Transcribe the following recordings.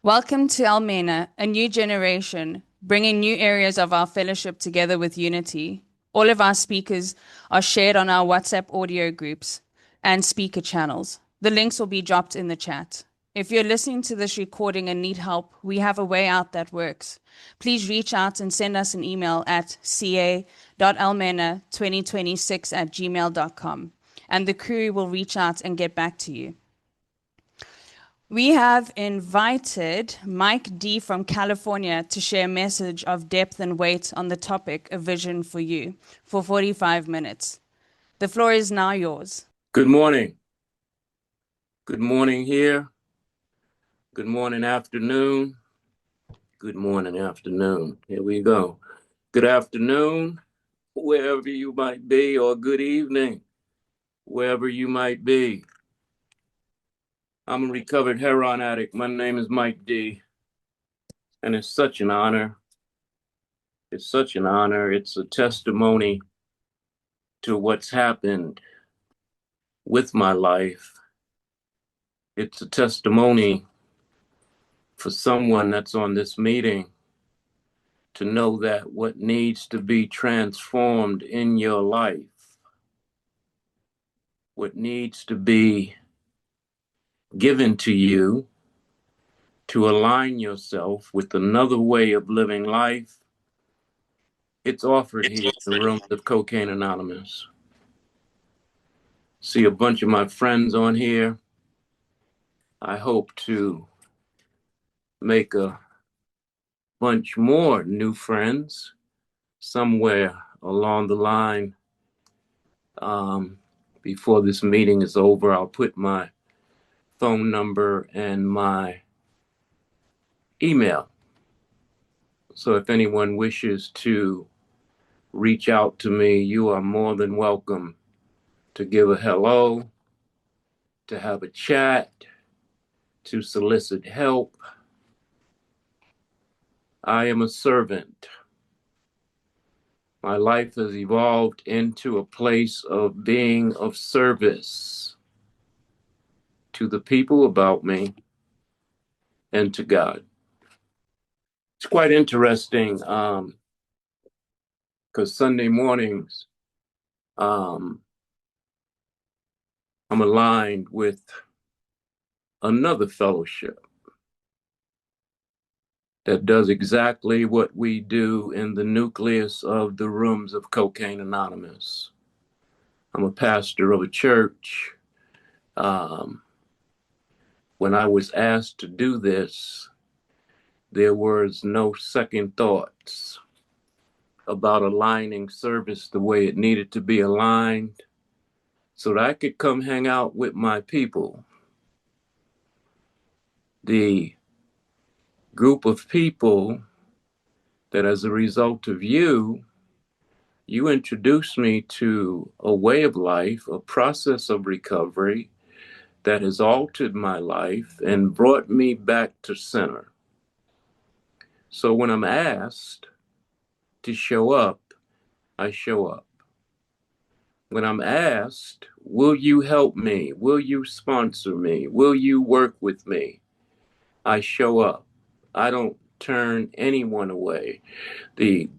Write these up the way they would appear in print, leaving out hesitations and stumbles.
Welcome to AL-MENA, a new generation, bringing new areas of our fellowship together with unity. All of our speakers are shared on our WhatsApp audio groups and speaker channels. The links will be dropped in the chat. If you're listening to this recording and need help, we have a way out that works. Please reach out and send us an email at ca.almena2026@gmail.com, and the crew will reach out and get back to you. We have invited Mike D from California to share a message of depth and weight on the topic, A Vision for You, for 45 minutes. The floor is now yours. Good morning. Good morning here. Good morning, afternoon. Good morning, afternoon. Here we go. Good afternoon, wherever you might be, or good evening, wherever you might be. I'm a recovered heroin addict. My name is Mike D. And it's such an honor. It's such an honor. It's a testimony to what's happened with my life. It's a testimony for someone that's on this meeting to know that what needs to be transformed in your life, what needs to be given to you to align yourself with another way of living life, it's offered here in the rooms of Cocaine Anonymous. See a bunch of my friends on here. I hope to make a bunch more new friends somewhere along the line. Before this meeting is over, I'll put my phone number and my email. So if anyone wishes to reach out to me, you are more than welcome to give a hello, to have a chat, to solicit help. I am a servant. My life has evolved into a place of being of service to the people about me and to God. It's quite interesting because Sunday mornings, I'm aligned with another fellowship that does exactly what we do in the nucleus of the rooms of Cocaine Anonymous. I'm a pastor of a church. When I was asked to do this, there was no second thoughts about aligning service the way it needed to be aligned so that I could come hang out with my people. The group of people that as a result of you introduced me to a way of life, a process of recovery that has altered my life and brought me back to center. So when I'm asked to show up, I show up. When I'm asked, will you help me? Will you sponsor me? Will you work with me? I show up. I don't turn anyone away. The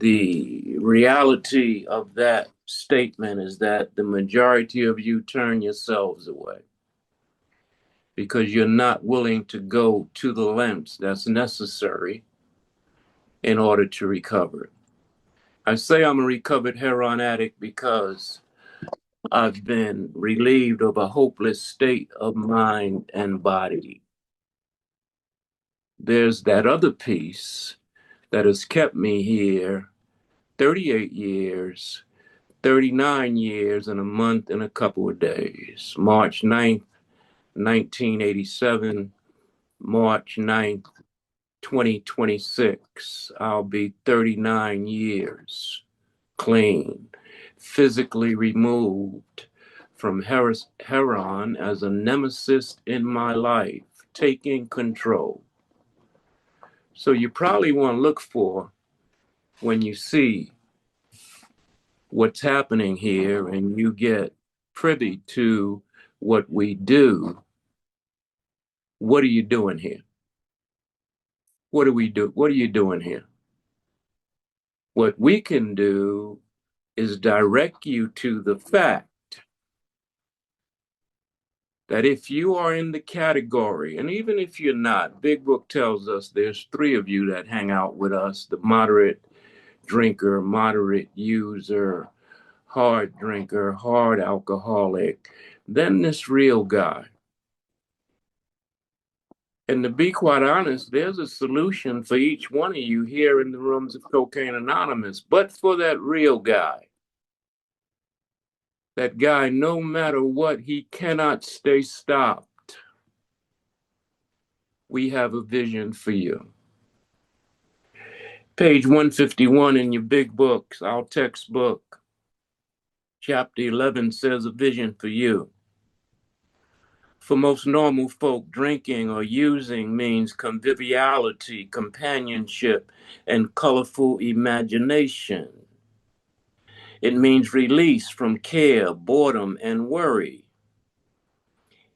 reality of that statement is that the majority of you turn yourselves away because you're not willing to go to the lengths that's necessary in order to recover. I say I'm a recovered heroin addict because I've been relieved of a hopeless state of mind and body. There's that other piece that has kept me here 38 years, 39 years and a month and a couple of days. March 9th, 1987, March 9th, 2026. I'll be 39 years clean, physically removed from heroin as a nemesis in my life, taking control. So you probably want to look for, when you see what's happening here and you get privy to what we do, what are you doing here? what do we do? What are you doing here? What we can do is direct you to the fact that if you are in the category, and even if you're not, Big Book tells us there's three of you that hang out with us: the moderate drinker, moderate user, hard drinker, hard alcoholic, then this real guy. And to be quite honest, there's a solution for each one of you here in the rooms of Cocaine Anonymous. But for that real guy, that guy, no matter what, he cannot stay stopped. We have a vision for you. Page 151 in your big books, our textbook, chapter 11 says a vision for you. For most normal folk, drinking or using means conviviality, companionship, and colorful imagination. It means release from care, boredom, and worry.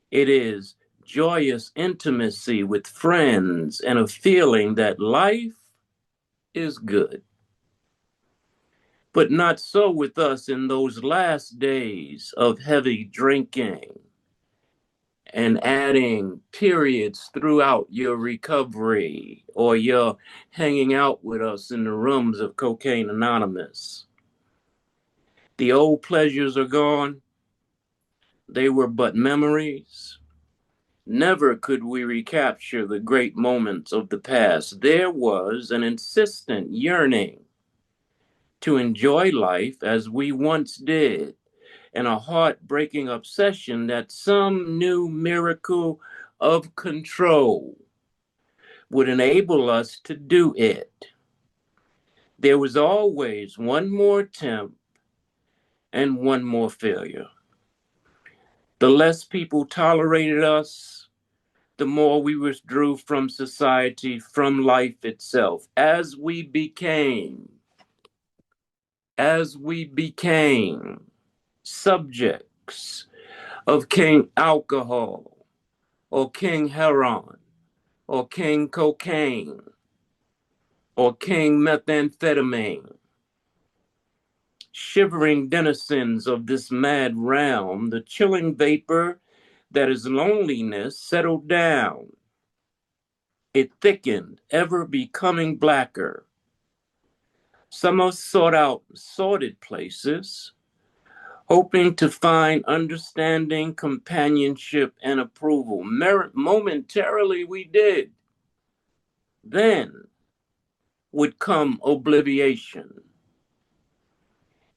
It is joyous intimacy with friends and a feeling that life is good. But not so with us in those last days of heavy drinking and adding periods throughout your recovery or your hanging out with us in the rooms of Cocaine Anonymous. The old pleasures are gone. They were but memories. Never could we recapture the great moments of the past. There was an insistent yearning to enjoy life as we once did, and a heartbreaking obsession that some new miracle of control would enable us to do it. There was always one more attempt and one more failure. The less people tolerated us, the more we withdrew from society, from life itself. As we became subjects of King Alcohol or King Heron or King Cocaine or King Methamphetamine, shivering denizens of this mad realm, the chilling vapor that is loneliness settled down. It thickened, ever becoming blacker. Some of us sought out sordid places, hoping to find understanding, companionship, and approval. Momentarily we did. Then would come oblivion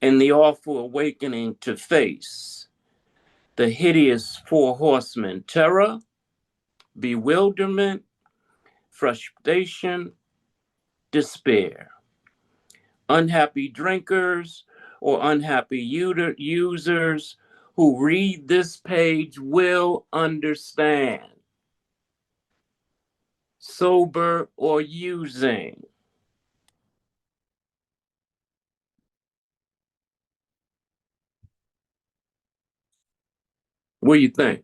and the awful awakening to face the hideous four horsemen: terror, bewilderment, frustration, despair. Unhappy drinkers or unhappy users who read this page will understand. Sober or using. What do you think?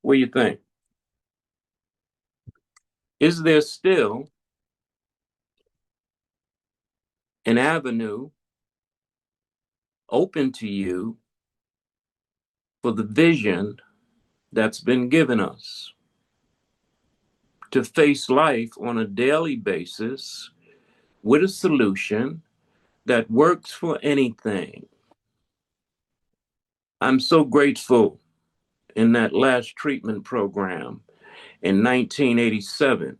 What do you think? Is there still an avenue open to you for the vision that's been given us to face life on a daily basis with a solution that works for anything? I'm so grateful in that last treatment program in 1987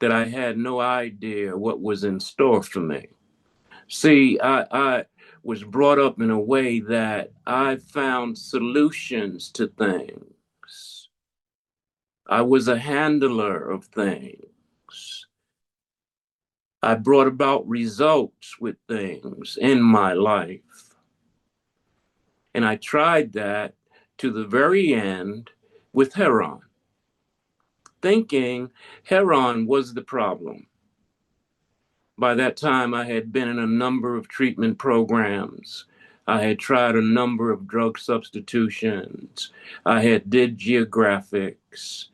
that I had no idea what was in store for me. See, I was brought up in a way that I found solutions to things. I was a handler of things. I brought about results with things in my life. And I tried that to the very end with heroin, thinking heroin was the problem. By that time, I had been in a number of treatment programs. I had tried a number of drug substitutions. I had did geographics.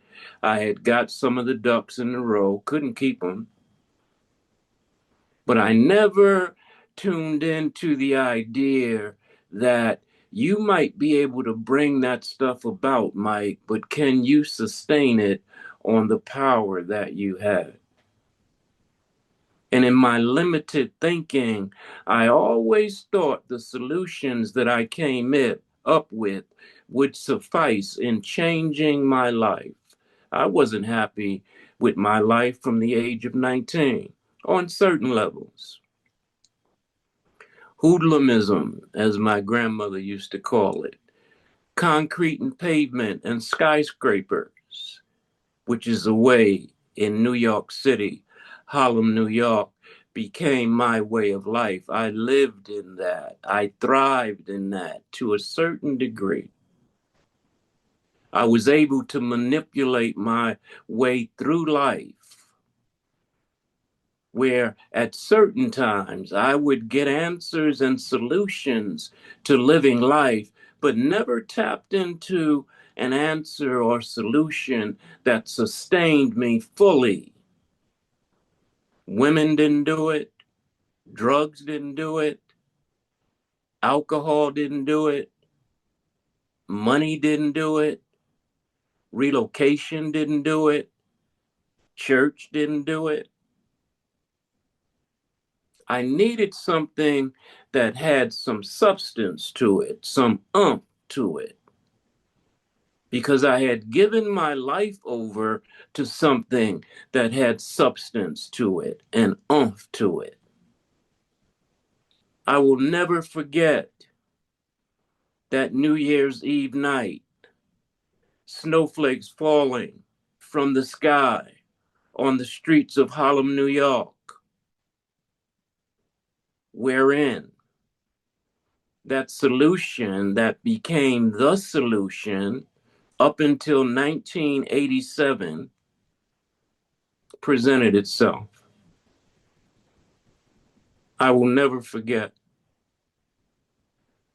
I had got some of the ducks in a row, couldn't keep them. But I never tuned into the idea that you might be able to bring that stuff about, Mike, but can you sustain it on the power that you have? And in my limited thinking, I always thought the solutions that I came up with would suffice in changing my life. I wasn't happy with my life from the age of 19 on certain levels. Hoodlumism, as my grandmother used to call it, concrete and pavement and skyscrapers, which is a way in New York City, Harlem, New York, became my way of life. I lived in that. I thrived in that to a certain degree. I was able to manipulate my way through life, where at certain times I would get answers and solutions to living life, but never tapped into an answer or solution that sustained me fully. Women didn't do it, drugs didn't do it, alcohol didn't do it, money didn't do it, relocation didn't do it, church didn't do it. I needed something that had some substance to it, some umph to it, because I had given my life over to something that had substance to it and umph to it. I will never forget that New Year's Eve night, snowflakes falling from the sky on the streets of Harlem, New York, wherein that solution that became the solution up until 1987 presented itself. I will never forget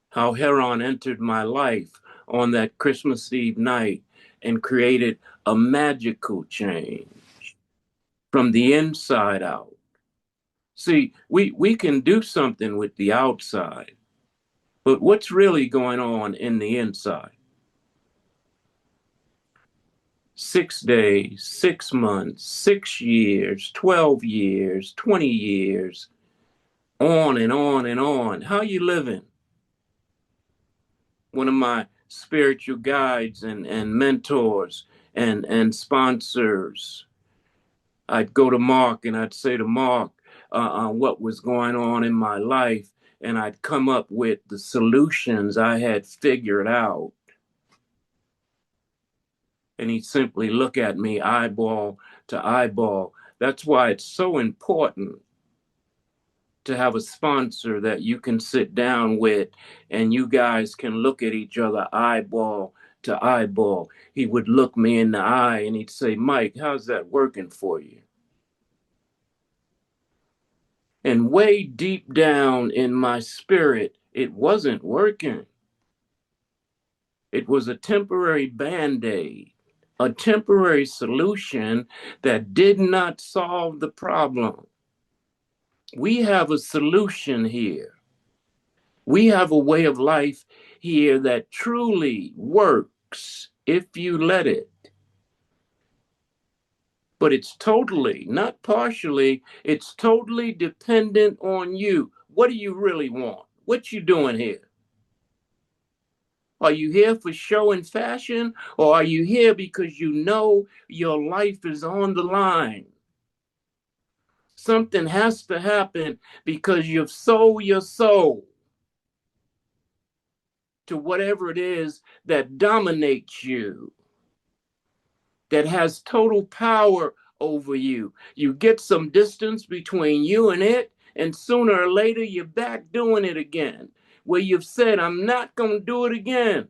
how Heron entered my life on that Christmas Eve night and created a magical change from the inside out. See, we can do something with the outside, but what's really going on in the inside? 6 days, 6 months, 6 years, 12 years, 20 years, on and on and on. How you living? One of my spiritual guides and mentors and sponsors, I'd go to Mark and I'd say to Mark what was going on in my life, and I'd come up with the solutions I had figured out. And he'd simply look at me eyeball to eyeball. That's why it's so important to have a sponsor that you can sit down with and you guys can look at each other eyeball to eyeball. He would look me in the eye and he'd say, Mike, how's that working for you? And way deep down in my spirit, it wasn't working. It was a temporary band-aid, a temporary solution that did not solve the problem. We have a solution here. We have a way of life here that truly works if you let it. But it's totally, not partially, it's totally dependent on you. What do you really want? What you doing here? Are you here for show and fashion, or are you here because you know your life is on the line? Something has to happen because you've sold your soul to whatever it is that dominates you, that has total power over you. You get some distance between you and it, and sooner or later you're back doing it again, where you've said, I'm not going to do it again,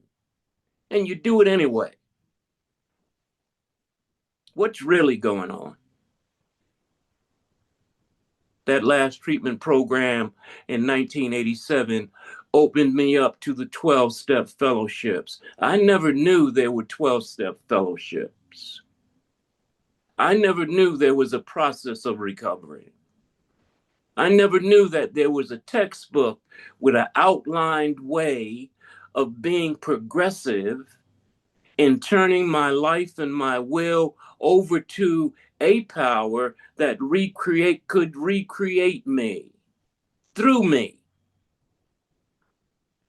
and you do it anyway. What's really going on? That last treatment program in 1987 opened me up to the 12-step fellowships. I never knew there were 12-step fellowships. I never knew there was a process of recovery. I never knew that there was a textbook with an outlined way of being progressive in turning my life and my will over to a power that could recreate me through me.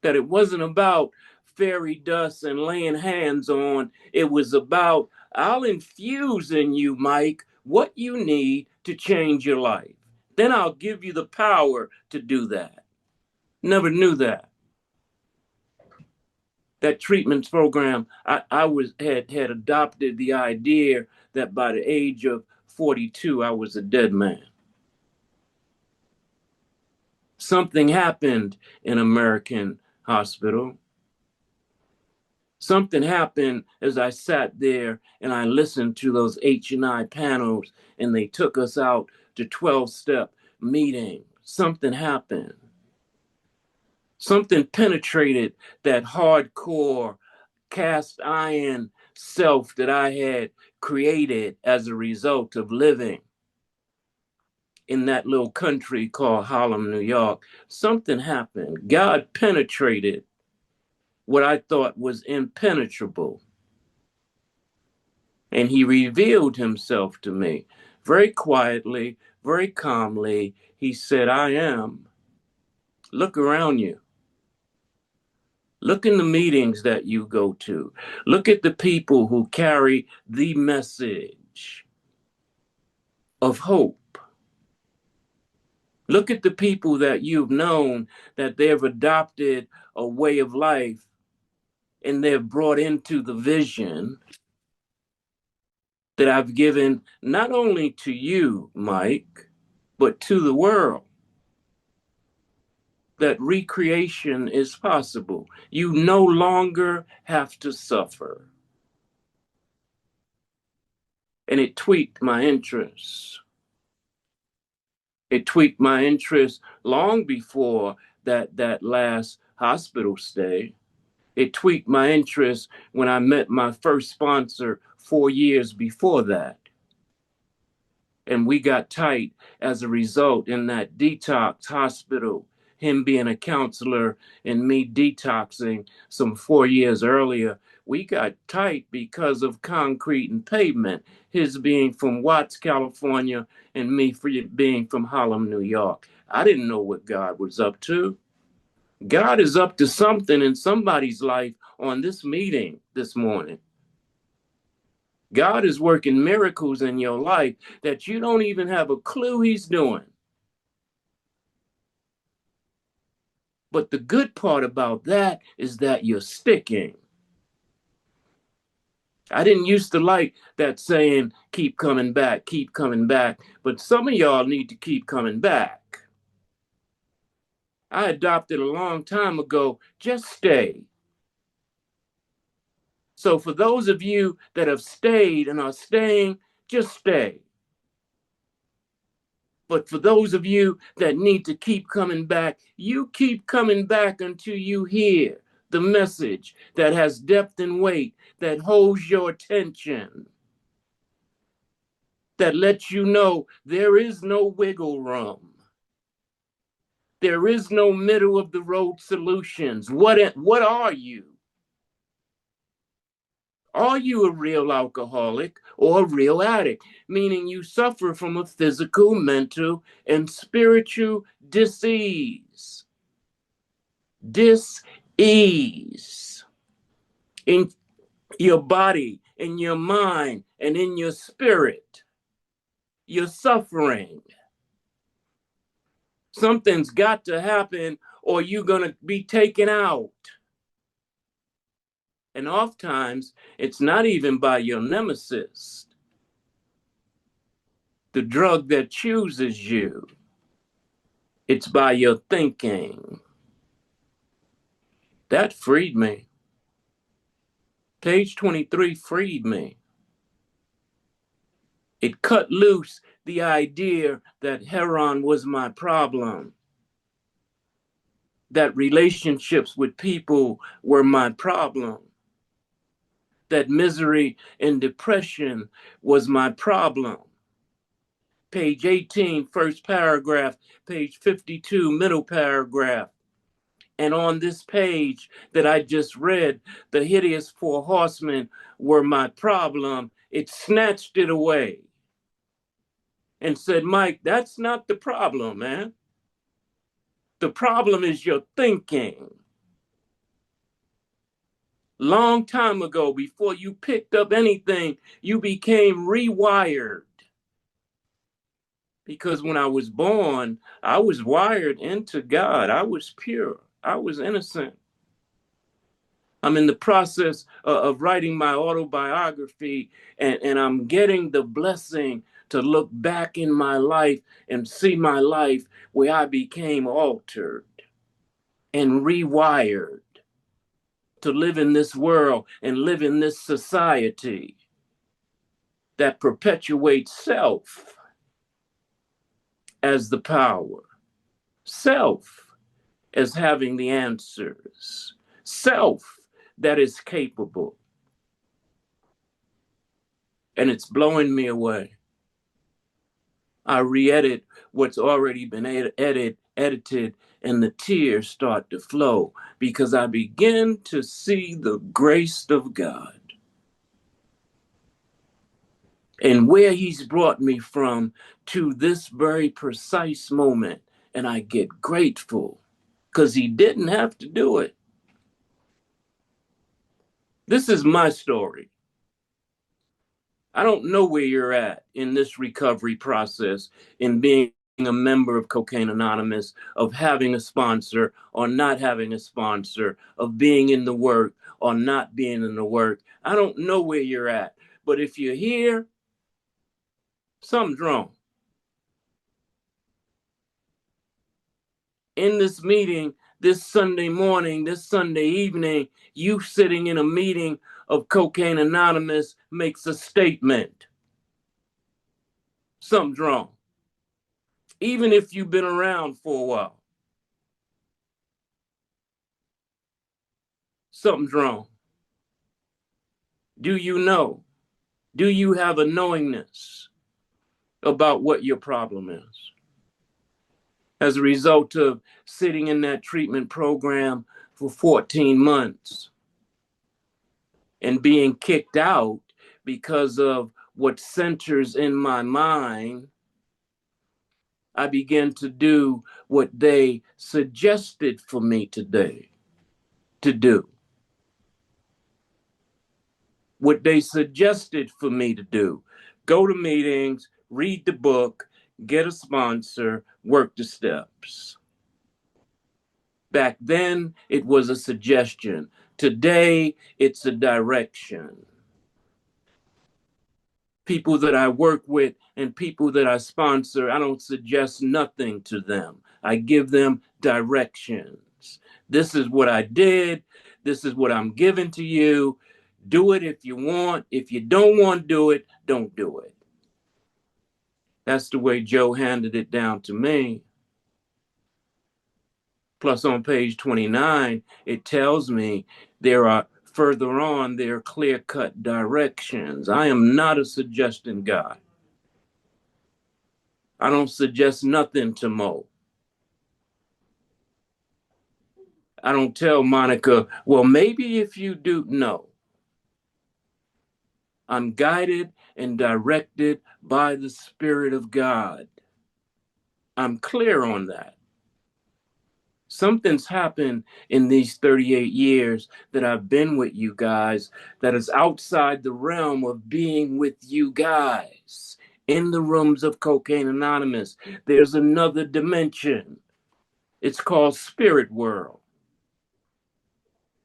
That it wasn't about fairy dust and laying hands on. It was about, I'll infuse in you, Mike, what you need to change your life. Then I'll give you the power to do that. Never knew that. That treatment program, I had adopted the idea that by the age of 42, I was a dead man. Something happened in American hospital. Something happened as I sat there and I listened to those H&I panels and they took us out to 12-step meeting. Something happened. Something penetrated that hardcore cast iron self that I had created as a result of living in that little country called Harlem, New York. Something happened. God penetrated what I thought was impenetrable. And he revealed himself to me very quietly, very calmly. He said, I am. Look around you. Look in the meetings that you go to. Look at the people who carry the message of hope. Look at the people that you've known that they've adopted a way of life and they've brought into the vision that I've given not only to you, Mike, but to the world. That recreation is possible. You no longer have to suffer. And it tweaked my interests. It tweaked my interest long before that last hospital stay. It tweaked my interest when I met my first sponsor 4 years before that. And we got tight as a result in that detox hospital, him being a counselor and me detoxing some 4 years earlier. We got tight because of concrete and pavement, his being from Watts, California, and me being from Harlem, New York. I didn't know what God was up to. God is up to something in somebody's life on this meeting this morning. God is working miracles in your life that you don't even have a clue he's doing. But the good part about that is that you're sticking. I didn't used to like that saying, keep coming back, but some of y'all need to keep coming back. I adopted a long time ago, just stay. So for those of you that have stayed and are staying, just stay. But for those of you that need to keep coming back, you keep coming back until you hear the message that has depth and weight, that holds your attention, that lets you know there is no wiggle room. There is no middle of the road solutions. What are you? Are you a real alcoholic or a real addict? Meaning you suffer from a physical, mental, and spiritual disease. Dis-ease in your body, in your mind, and in your spirit. You're suffering. Something's got to happen or you're going to be taken out. And oftentimes, it's not even by your nemesis, the drug that chooses you. It's by your thinking. That freed me. Page 23 freed me. It cut loose the idea that heroin was my problem, that relationships with people were my problem, that misery and depression was my problem. Page 18, first paragraph, page 52, middle paragraph. And on this page that I just read, the hideous four horsemen were my problem. It snatched it away and said, Mike, that's not the problem, man. The problem is your thinking. Long time ago, before you picked up anything, you became rewired. Because when I was born, I was wired into God. I was pure. I was innocent. I'm in the process of writing my autobiography, and I'm getting the blessing to look back in my life and see my life where I became altered and rewired to live in this world and live in this society that perpetuates self as the power, self as having the answers, self that is capable. And it's blowing me away. I re-edit what's already been edited, and the tears start to flow because I begin to see the grace of God and where he's brought me from to this very precise moment. And I get grateful because he didn't have to do it. This is my story. I don't know where you're at in this recovery process, in being a member of Cocaine Anonymous, of having a sponsor or not having a sponsor, of being in the work or not being in the work. I don't know where you're at. But if you're here, something's wrong. In this meeting, this Sunday morning, this Sunday evening, you sitting in a meeting of Cocaine Anonymous makes a statement. Something's wrong. Even if you've been around for a while, something's wrong. Do you know? Do you have a knowingness about what your problem is? As a result of sitting in that treatment program for 14 months and being kicked out because of what centers in my mind, I began to do what they suggested for me today to do. What they suggested for me to do. Go to meetings, read the book, get a sponsor, work the steps. Back then, it was a suggestion. Today, it's a direction. People that I work with and people that I sponsor, I don't suggest nothing to them. I give them directions. This is what I did. This is what I'm giving to you. Do it if you want. If you don't want to do it, don't do it. That's the way Joe handed it down to me. Plus, on page 29, it tells me there are clear-cut directions. I am not a suggestion guy. I don't suggest nothing to Mo. I don't tell Monica, well, maybe if you do. No. I'm guided and directed by the Spirit of God. I'm clear on that. Something's happened in these 38 years that I've been with you guys that is outside the realm of being with you guys. In the rooms of Cocaine Anonymous, there's another dimension. It's called Spirit World.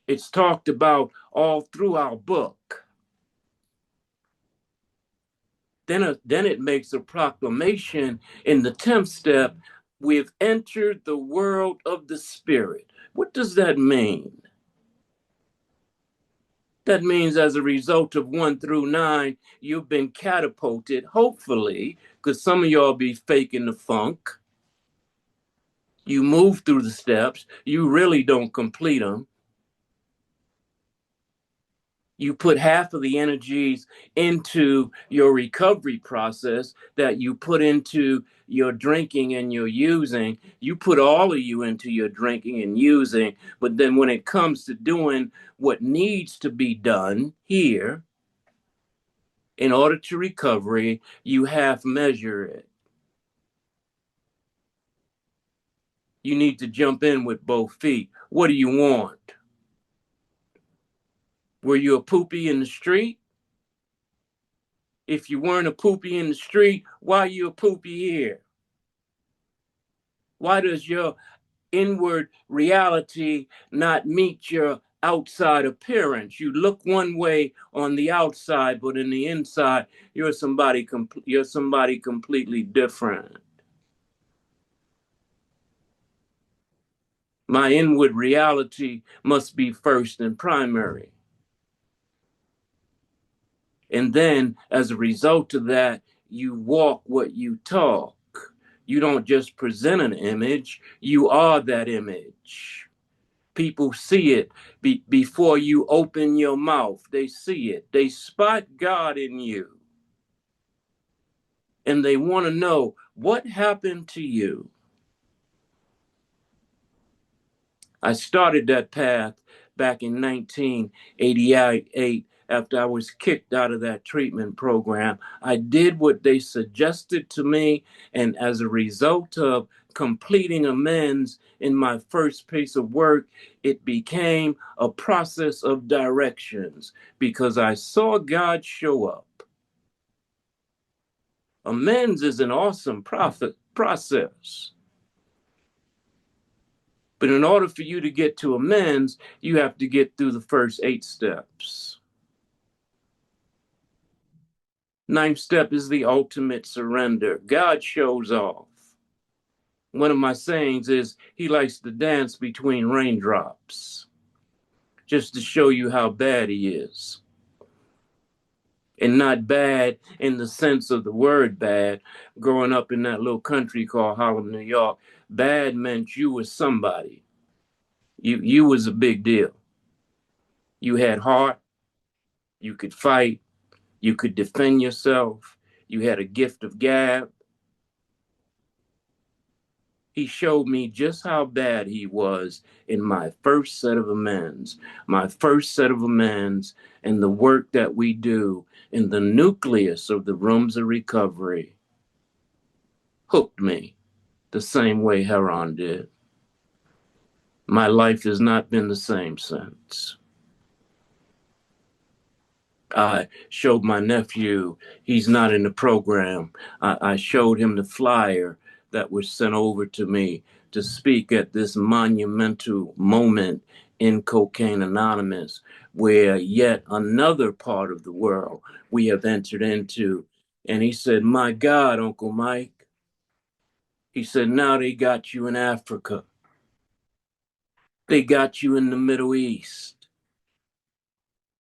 It's talked about all through our book. Then it makes a proclamation in the 10th step. We've entered the world of the Spirit. What does that mean? That means as a result of 1 through 9, you've been catapulted, hopefully, because some of y'all be faking the funk. You move through the steps. You really don't complete them. You put half of the energies into your recovery process that you put into your drinking and your using. You put all of you into your drinking and using. But then when it comes to doing what needs to be done here in order to recovery, you half measure it. You need to jump in with both feet. What do you want? Were you a poopy in the street? If you weren't a poopy in the street, why are you a poopy here? Why does your inward reality not meet your outside appearance? You look one way on the outside, but in the inside, you're somebody completely different. My inward reality must be first and primary. And then, as a result of that, you walk what you talk. You don't just present an image, you are that image. People see it before you open your mouth. They see it. They spot God in you. And they want to know what happened to you. I started that path back in 1988 after I was kicked out of that treatment program. I did what they suggested to me, and as a result of completing amends in my first piece of work, it became a process of directions because I saw God show up. Amends is an awesome process. But in order for you to get to amends, you have to get through the first 8 steps. 9th step is the ultimate surrender. God shows off. One of my sayings is he likes to dance between raindrops, just to show you how bad he is. And not bad in the sense of the word bad. Growing up in that little country called Harlem, New York, bad meant you was somebody. You was a big deal. You had heart, you could fight, you could defend yourself, you had a gift of gab. He showed me just how bad he was in my first set of amends. My first set of amends and the work that we do in the nucleus of the rooms of recovery hooked me the same way Heron did. My life has not been the same since. I showed my nephew, he's not in the program. I showed him the flyer that was sent over to me to speak at this monumental moment in Cocaine Anonymous, where yet another part of the world we have entered into. And he said, my God, Uncle Mike. He said, now they got you in Africa. They got you in the Middle East.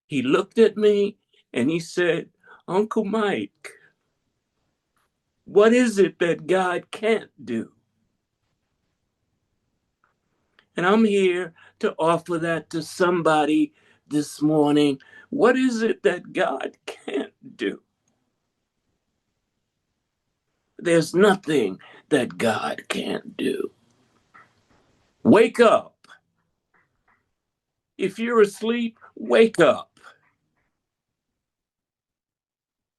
He looked at me and he said, Uncle Mike, what is it that God can't do? And I'm here to offer that to somebody this morning. What is it that God can't do? There's nothing that God can't do. Wake up. If you're asleep, wake up.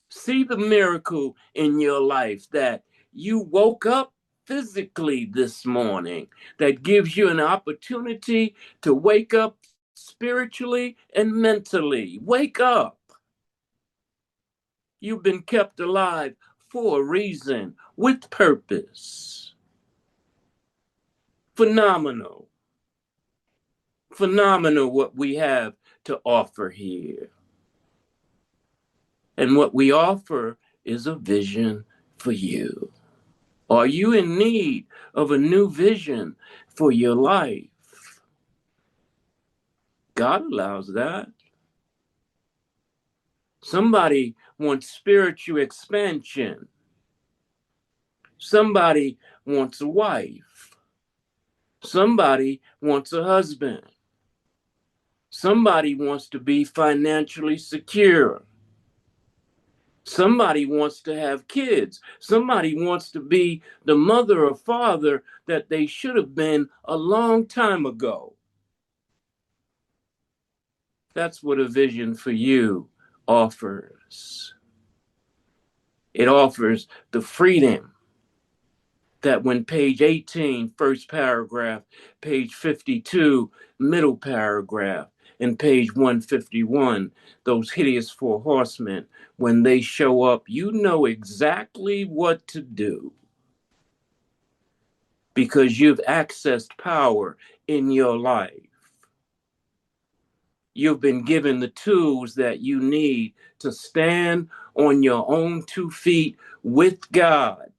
See the miracle in your life that you woke up physically this morning, that gives you an opportunity to wake up spiritually and mentally. Wake up. You've been kept alive for a reason, with purpose. Phenomenal. Phenomenal what we have to offer here. And what we offer is a vision for you. Are you in need of a new vision for your life? God allows that. Somebody wants spiritual expansion. Somebody wants a wife. Somebody wants a husband. Somebody wants to be financially secure. Somebody wants to have kids. Somebody wants to be the mother or father that they should have been a long time ago. That's what a vision for you offers. It offers the freedom that when page 18, first paragraph, page 52, middle paragraph, and page 151, those hideous four horsemen, when they show up, you know exactly what to do because you've accessed power in your life. You've been given the tools that you need to stand on your own 2 feet with God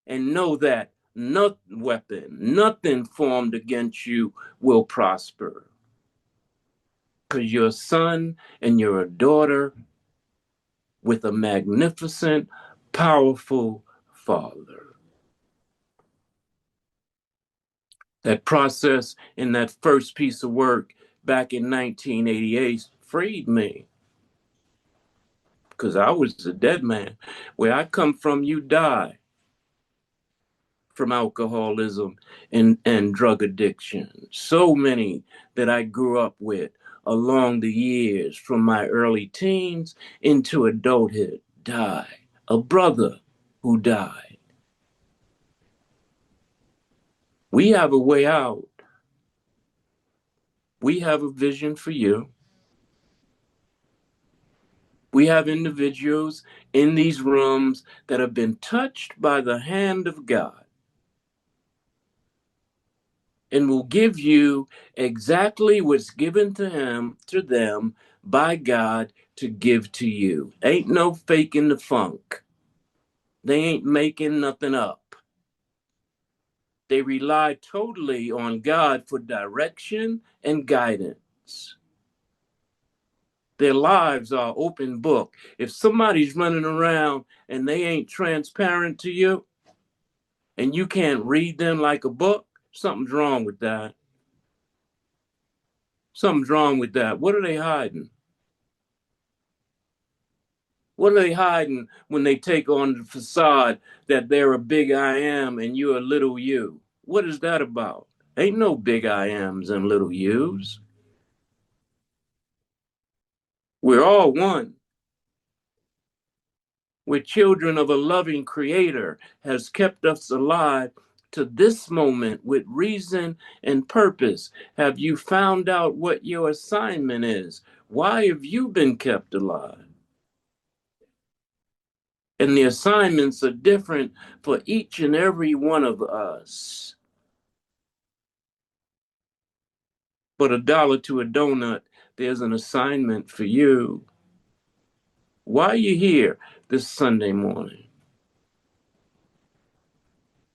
and know that no weapon, nothing formed against you will prosper. Because you're a son and you're a daughter with a magnificent, powerful father. That process in that first piece of work back in 1988 freed me because I was a dead man. Where I come from, you die from alcoholism and drug addiction. So many that I grew up with along the years from my early teens into adulthood died. A brother who died. We have a way out. We have a vision for you. We have individuals in these rooms that have been touched by the hand of God and will give you exactly what's given to them by God to give to you. Ain't no faking the funk. They ain't making nothing up. They rely totally on God for direction and guidance. Their lives are open book. If somebody's running around and they ain't transparent to you and you can't read them like a book, something's wrong with that. Something's wrong with that. What are they hiding? What are they hiding when they take on the facade that they're a big I am and you're a little you? What is that about? Ain't no big I ams and little yous. We're all one. We're children of a loving creator has kept us alive to this moment with reason and purpose. Have you found out what your assignment is? Why have you been kept alive? And the assignments are different for each and every one of us. But $1 to a donut, there's an assignment for you. Why are you here this Sunday morning?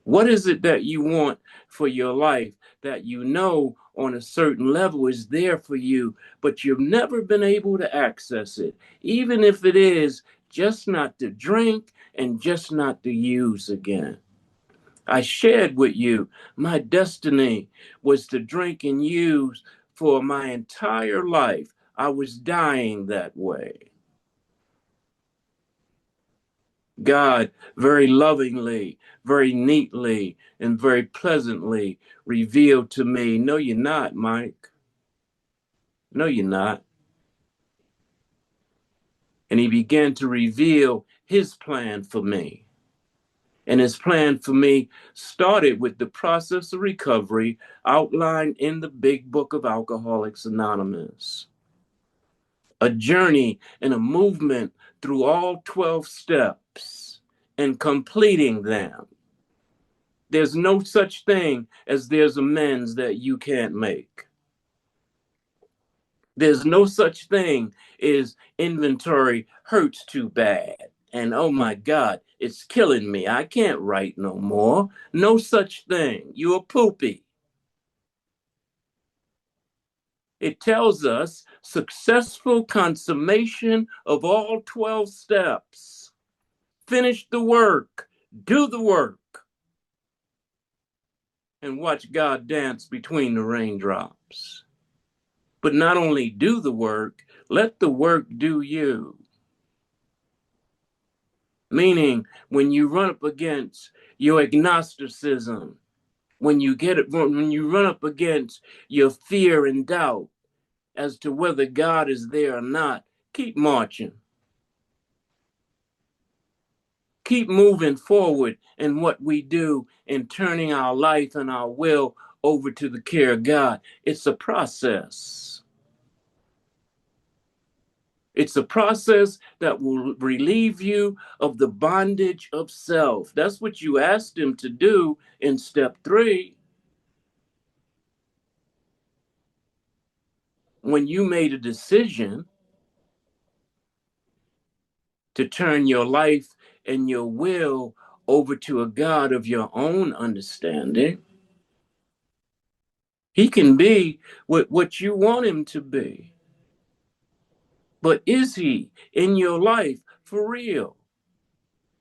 What is it that you want for your life that you know on a certain level is there for you, but you've never been able to access it, even if it is just not to drink and just not to use again? I shared with you my destiny was to drink and use for my entire life. I was dying that way. God very lovingly, very neatly, and very pleasantly revealed to me, no, you're not, Mike. No, you're not. And he began to reveal his plan for me. And his plan for me started with the process of recovery outlined in the big book of Alcoholics Anonymous. A journey and a movement through all 12 steps and completing them. There's no such thing as there's amends that you can't make. There's no such thing as inventory hurts too bad. And oh my God, it's killing me. I can't write no more. No such thing. You're poopy. It tells us successful consummation of all 12 steps. Finish the work. Do the work. And watch God dance between the raindrops. steps. But not only do the work, let the work do you. Meaning, when you run up against your agnosticism, when you run up against your fear and doubt as to whether God is there or not, keep marching. Keep moving forward in what we do in turning our life and our will over to the care of God. It's a process. It's a process that will relieve you of the bondage of self. That's what you asked him to do in step 3. When you made a decision to turn your life and your will over to a God of your own understanding, he can be what you want him to be. But is he in your life for real?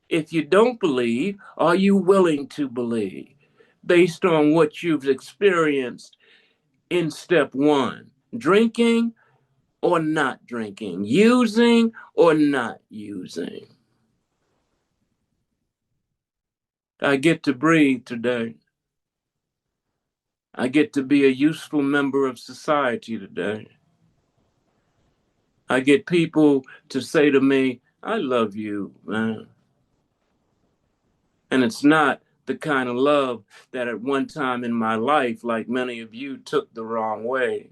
If you don't believe, are you willing to believe based on what you've experienced in step 1? Drinking or not drinking? Using or not using? I get to breathe today. I get to be a useful member of society today. I get people to say to me, I love you, man. And it's not the kind of love that at one time in my life, like many of you, took the wrong way.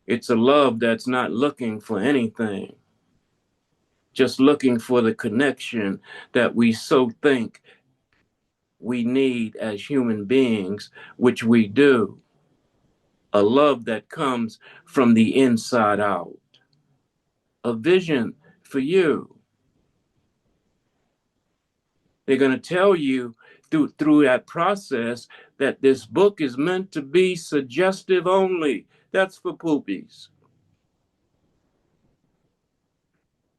It's a love that's not looking for anything, just looking for the connection that we so think we need as human beings, which we do. A love that comes from the inside out. A vision for you. They're going to tell you through that process that this book is meant to be suggestive only. That's for poopies.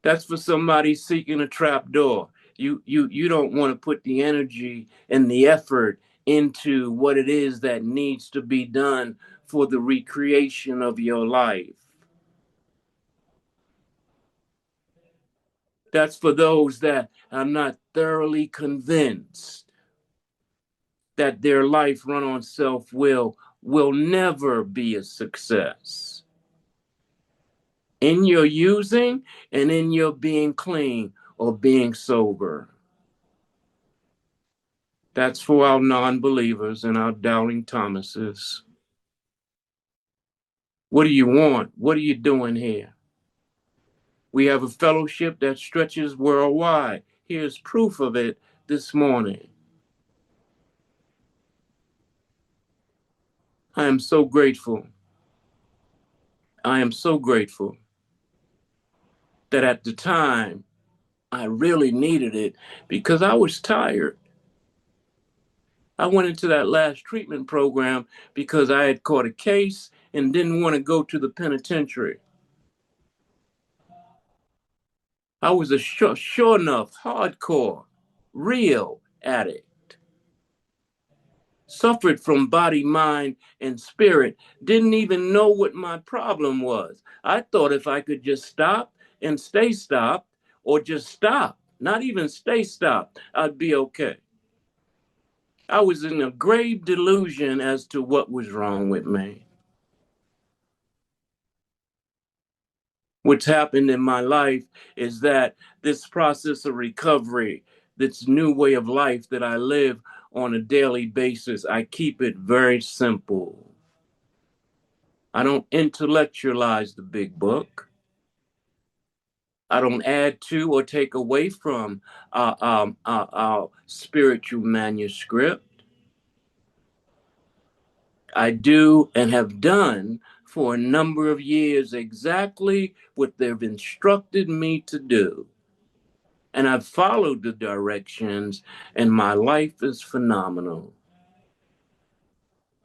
That's for somebody seeking a trap door. You don't want to put the energy and the effort into what it is that needs to be done for the recreation of your life. That's for those that are not thoroughly convinced that their life run on self-will will never be a success. In your using and in your being clean or being sober. That's for our non-believers and our doubting Thomases. What do you want? What are you doing here? We have a fellowship that stretches worldwide. Here's proof of it this morning. I am so grateful. I am so grateful that at the time I really needed it because I was tired. I went into that last treatment program because I had caught a case and didn't want to go to the penitentiary. I was a sure enough, hardcore, real addict. Suffered from body, mind, and spirit. Didn't even know what my problem was. I thought if I could just stop and stay stopped, or just stop, not even stay stopped, I'd be okay. I was in a grave delusion as to what was wrong with me. What's happened in my life is that this process of recovery, this new way of life that I live on a daily basis, I keep it very simple. I don't intellectualize the big book. I don't add to or take away from our spiritual manuscript. I do and have done for a number of years exactly what they've instructed me to do. And I've followed the directions, and my life is phenomenal.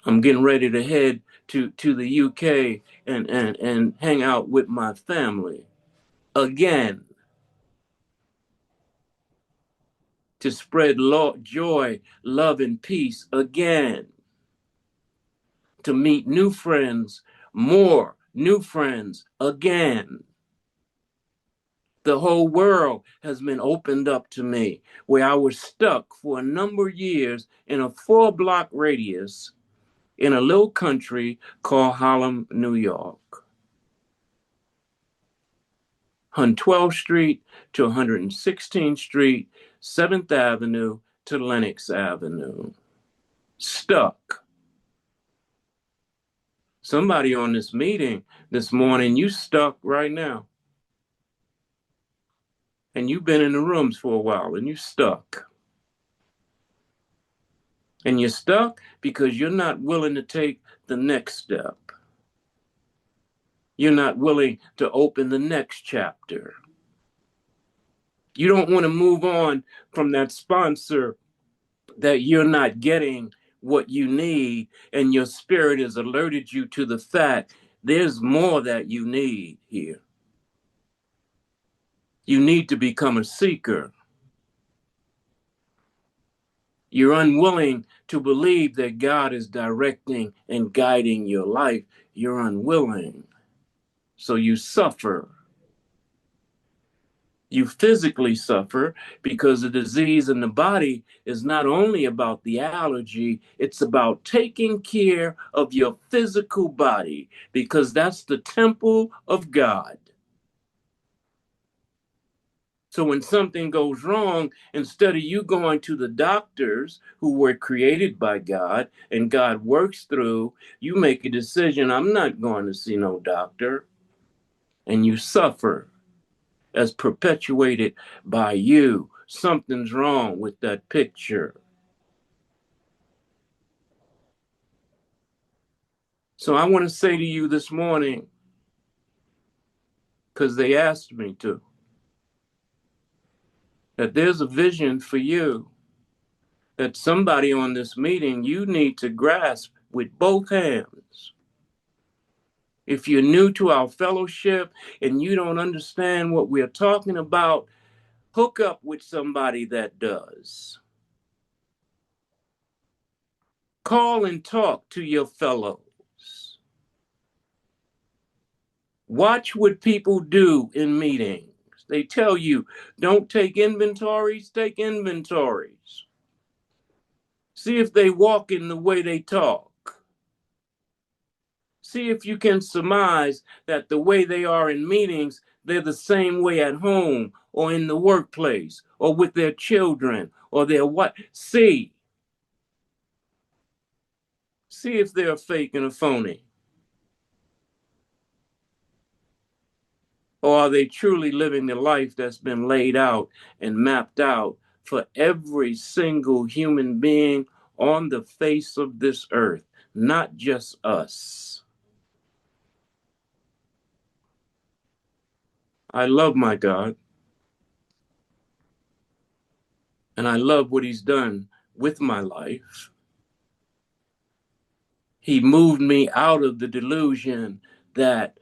I'm getting ready to head to the UK and hang out with my family again to spread joy, love, and peace again. to meet new friends, more new friends again. The whole world has been opened up to me, where I was stuck for a number of years in a 4-block radius in a little country called Harlem, New York. On 12th Street to 116th Street, 7th Avenue to Lenox Avenue. Stuck. Somebody on this meeting this morning, you stuck right now. And you've been in the rooms for a while and you stuck. And you're stuck because you're not willing to take the next step. You're not willing to open the next chapter. You don't want to move on from that sponsor that you're not getting what you need, and your spirit has alerted you to the fact there's more that you need here. You need to become a seeker. You're unwilling to believe that God is directing and guiding your life. You're unwilling. So you suffer. You physically suffer because the disease in the body is not only about the allergy, it's about taking care of your physical body because that's the temple of God. So when something goes wrong, instead of you going to the doctors who were created by God and God works through, you make a decision, I'm not going to see no doctor, and you suffer. As perpetuated by you. Something's wrong with that picture. So I want to say to you this morning, because they asked me to, that there's a vision for you, that somebody on this meeting you need to grasp with both hands. If you're new to our fellowship and you don't understand what we're talking about, hook up with somebody that does. Call and talk to your fellows. Watch what people do in meetings. They tell you, don't take inventories, take inventories. See if they walk in the way they talk. See if you can surmise that the way they are in meetings, they're the same way at home or in the workplace or with their children or their what. See if they're fake and a phony. Or are they truly living the life that's been laid out and mapped out for every single human being on the face of this earth, not just us? I love my God, and I love what he's done with my life. He moved me out of the delusion that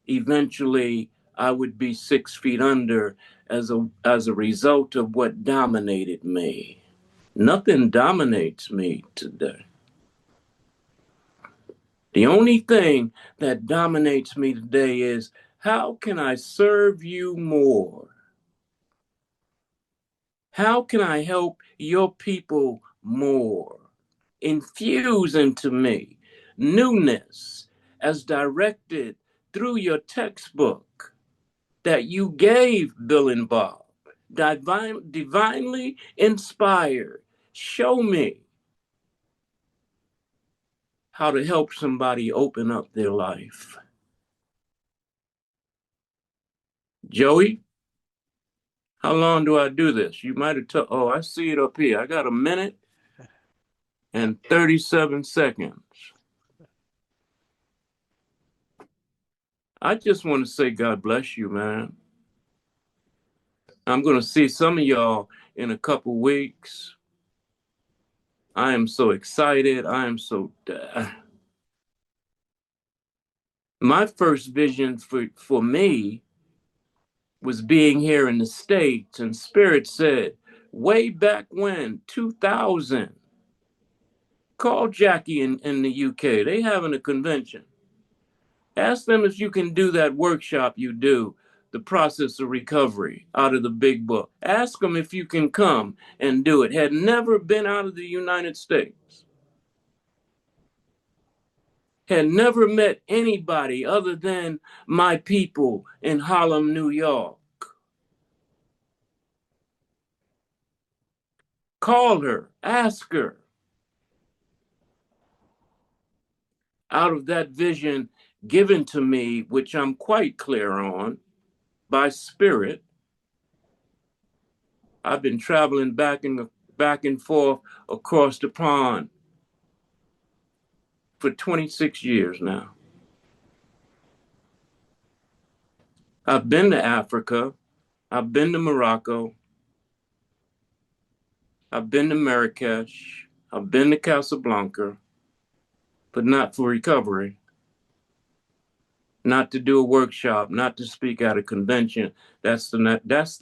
eventually I would be 6 feet under as a result of what dominated me. Nothing dominates me today. The only thing that dominates me today is how can I serve you more? How can I help your people more? Infuse into me newness as directed through your textbook that you gave Bill and Bob, divinely inspired. Show me how to help somebody open up their life. Joey, how long do I do this? You might have told, oh, I see it up here. I got 1 minute and 37 seconds. I just want to say God bless you, man. I'm going to see some of y'all in a couple weeks. I am so excited. I am so... My first vision for me was being here in the States, and Spirit said, way back when, 2000, Call Jackie in the UK. They having a convention. Ask them if you can do that workshop you do, the process of recovery out of the big book. Ask them if you can come and do it. Had never been out of the United States. Had never met anybody other than my people in Harlem, New York. Call her, ask her. Out of that vision given to me, which I'm quite clear on, by spirit, I've been traveling back and forth across the pond for 26 years now. I've been to Africa, I've been to Morocco, I've been to Marrakesh, I've been to Casablanca, but not for recovery, not to do a workshop, not to speak at a convention. That's the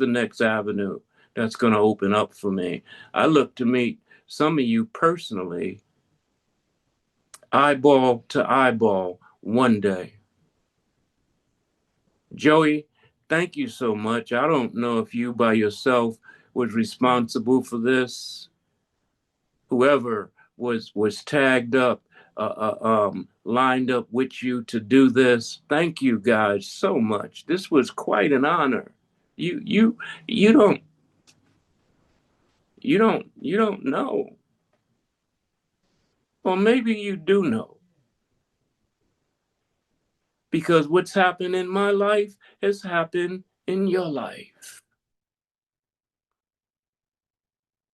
next avenue that's going to open up for me. I look to meet some of you personally, eyeball to eyeball, one day. Joey, thank you so much. I don't know if you by yourself was responsible for this. Whoever was tagged up, lined up with you to do this. Thank you guys so much. This was quite an honor. You don't know. Or maybe you do know. Because what's happened in my life has happened in your life.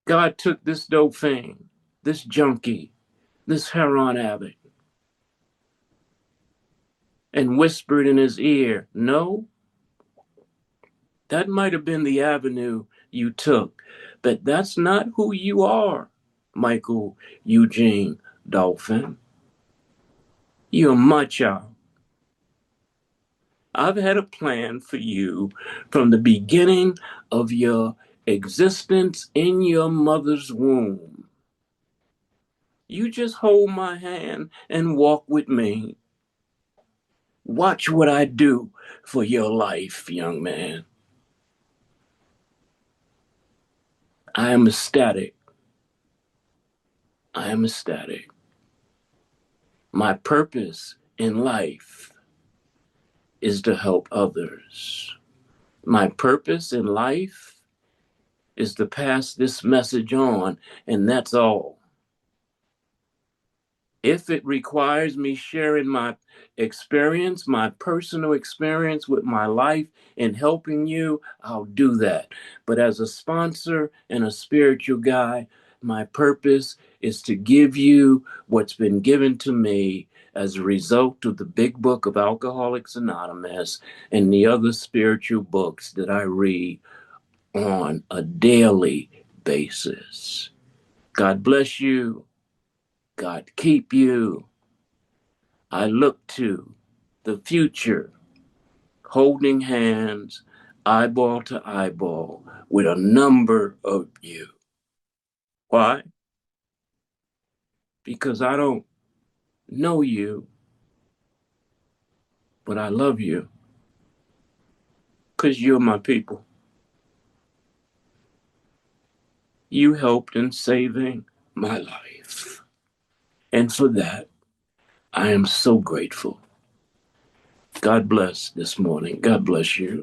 God took this dauphin, this junkie, this heroin addict, and whispered in his ear, no, that might have been the avenue you took, but that's not who you are, Michael Eugene Dolphin. You're my child. I've had a plan for you from the beginning of your existence in your mother's womb. You just hold my hand and walk with me. Watch what I do for your life, young man. I am ecstatic. I am ecstatic. My purpose in life is to help others. My purpose in life is to pass this message on, and that's all. If it requires me sharing my experience, my personal experience with my life and helping you, I'll do that. But as a sponsor and a spiritual guy, my purpose is to give you what's been given to me as a result of the big book of Alcoholics Anonymous and the other spiritual books that I read on a daily basis. God bless you. God keep you. I look to the future, holding hands, eyeball to eyeball, with a number of you. Why? Because I don't know you, but I love you. Because you're my people. You helped in saving my life. And for that, I am so grateful. God bless this morning. God bless you.